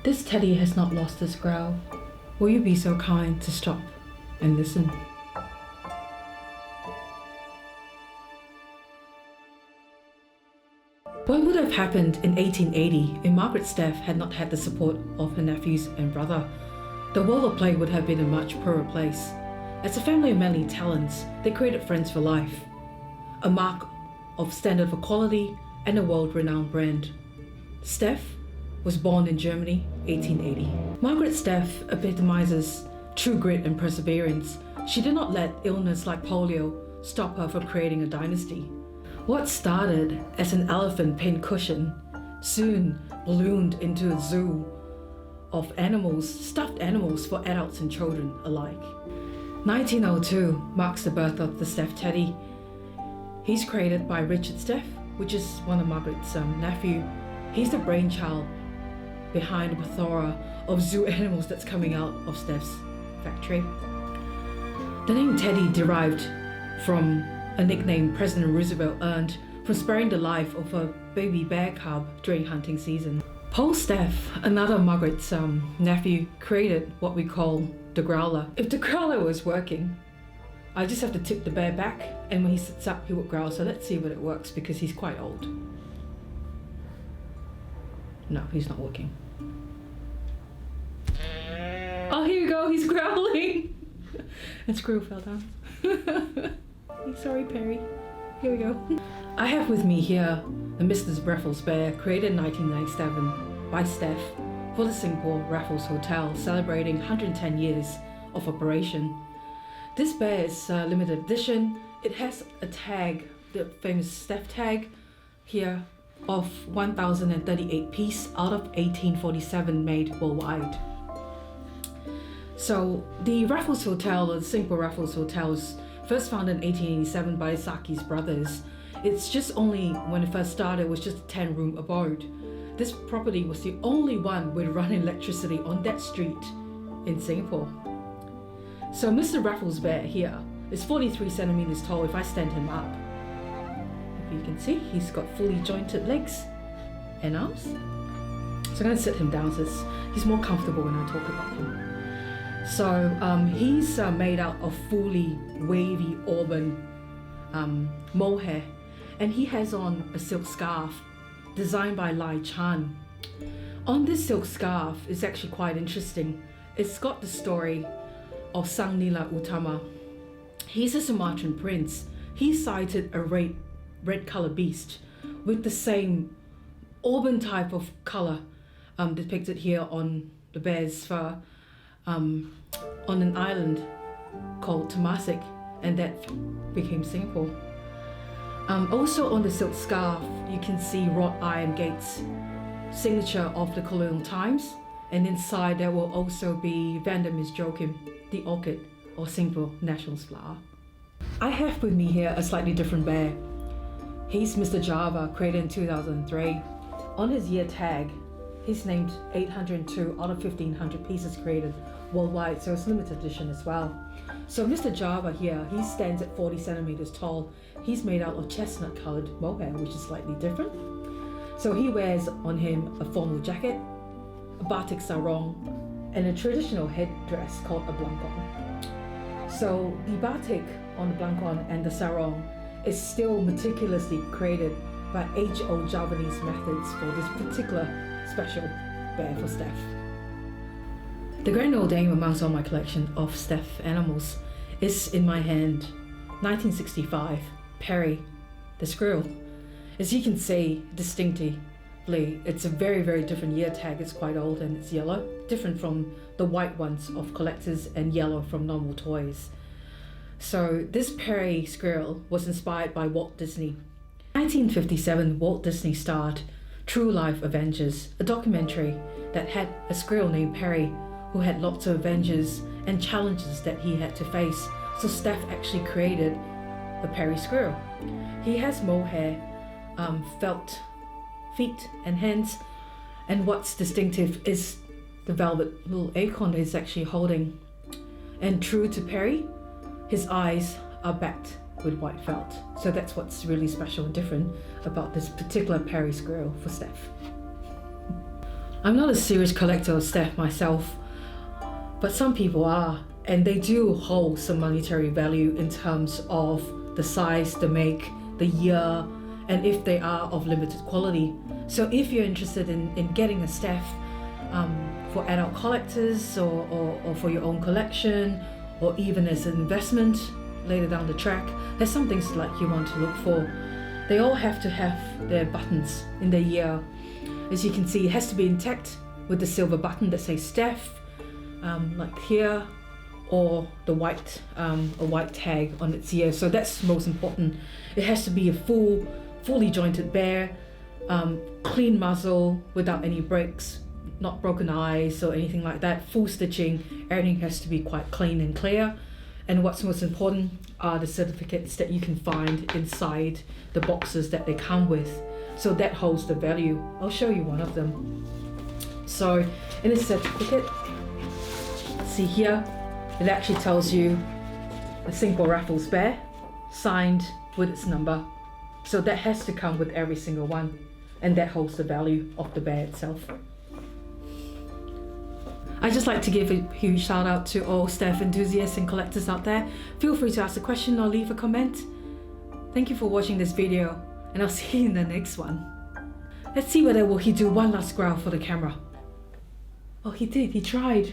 This teddy has not lost his growl. Will you be so kind to stop and listen? What would have happened in 1880 if Margarete Steiff had not had the support of her nephews and brother? The world of play would have been a much poorer place. As a family of many talents, they created friends for life, a mark of standard for quality and a world-renowned brand. Steiff was born in Germany, 1880. Margarete Steiff epitomizes true grit and perseverance. She did not let illness like polio stop her from creating a dynasty. What started as an elephant pin cushion soon ballooned into a zoo of animals, stuffed animals for adults and children alike. 1902 marks the birth of the Steiff Teddy. He's created by Richard Steiff, which is one of Margaret's nephew. He's the brainchild behind a plethora of zoo animals that's coming out of Steiff's factory. The name Teddy derived from a nickname President Roosevelt earned for sparing the life of a baby bear cub during hunting season. Paul Steiff, another Margaret's nephew, created what we call the growler. If the growler was working, I just have to tip the bear back, and when he sits up, he would growl. So let's see if it works, because he's quite old. No, he's not working. Oh, here we go, he's growling. And screw fell down. Sorry, Perry. Here we go. I have with me here the Mr. Raffles Bear, created in 1997 by Steiff for the Singapore Raffles Hotel, celebrating 110 years of operation. This bear is a limited edition. It has a tag, the famous Steiff tag here, of 1,038 pieces out of 1847 made worldwide. So the Raffles Hotel, or the Singapore Raffles Hotel, was first founded in 1887 by Saki's brothers. It's just only, when it first started, it was just a 10-room abode. This property was the only one with running electricity on that street in Singapore. So Mr. Raffles Bear here is 43 centimeters tall if I stand him up. If you can see, he's got fully jointed legs and arms. So I'm going to sit him down so he's more comfortable when I talk about him. So he's made out of fully wavy auburn mohair, and he has on a silk scarf designed by Lai Chan. On this silk scarf is actually quite interesting. It's got the story of Sang Nila Utama. He's a Sumatran prince. He sighted a red colored beast with the same auburn type of color depicted here on the bear's fur on an island called Temasek, and that became Singapore. Also on the silk scarf, you can see wrought iron gates, signature of the colonial times, and inside there will also be Vanda Miss Joachim, the orchid or Singapore national flower. I have with me here a slightly different bear. He's Mr. Java, created in 2003. On his year tag, he's named 802 out of 1,500 pieces created worldwide, so it's limited edition as well. So Mr. Java here, he stands at 40 centimeters tall. He's made out of chestnut colored mohair, which is slightly different. So he wears on him a formal jacket, a batik sarong, and a traditional headdress called a blankon. So the batik on the blankon and the sarong is still meticulously created by age-old Javanese methods for this particular special bear for Steiff. The grand old dame amongst all my collection of Steiff animals is in my hand, 1965, Perry, the squirrel. As you can see distinctively, it's a very, very different year tag. It's quite old and it's yellow, different from the white ones of collectors and yellow from normal toys. So this Perry squirrel was inspired by Walt Disney. In 1957, Walt Disney starred True Life Avengers, a documentary that had a squirrel named Perry who had lots of adventures and challenges that he had to face. So Steiff actually created a Perry squirrel. He has mohair, felt feet and hands, and what's distinctive is the velvet little acorn that he's actually holding. And true to Perry, his eyes are backed with white felt. So that's what's really special and different about this particular Perry squirrel for Steiff. I'm not a serious collector of Steiff myself, but some people are, and they do hold some monetary value in terms of the size, the make, the year, and if they are of limited quality. So if you're interested in getting a Steiff for adult collectors or for your own collection, or even as an investment later down the track, there's some things like you want to look for. They all have to have their buttons in their year. As you can see, it has to be intact with the silver button that says Steiff, like here, or the white a white tag on its ear. So that's most important. It has to be a fully jointed bear, clean muzzle without any breaks, not broken eyes or anything like that. Full stitching, everything has to be quite clean and clear. And what's most important are the certificates that you can find inside the boxes that they come with. So that holds the value. I'll show you one of them. So in a certificate, see here, it actually tells you a single Raffles bear signed with its number. So that has to come with every single one, and that holds the value of the bear itself. I'd just like to give a huge shout out to all Steiff enthusiasts and collectors out there. Feel free to ask a question or leave a comment. Thank you for watching this video, and I'll see you in the next one. Let's see whether will he do one last growl for the camera. Oh, he did, he tried.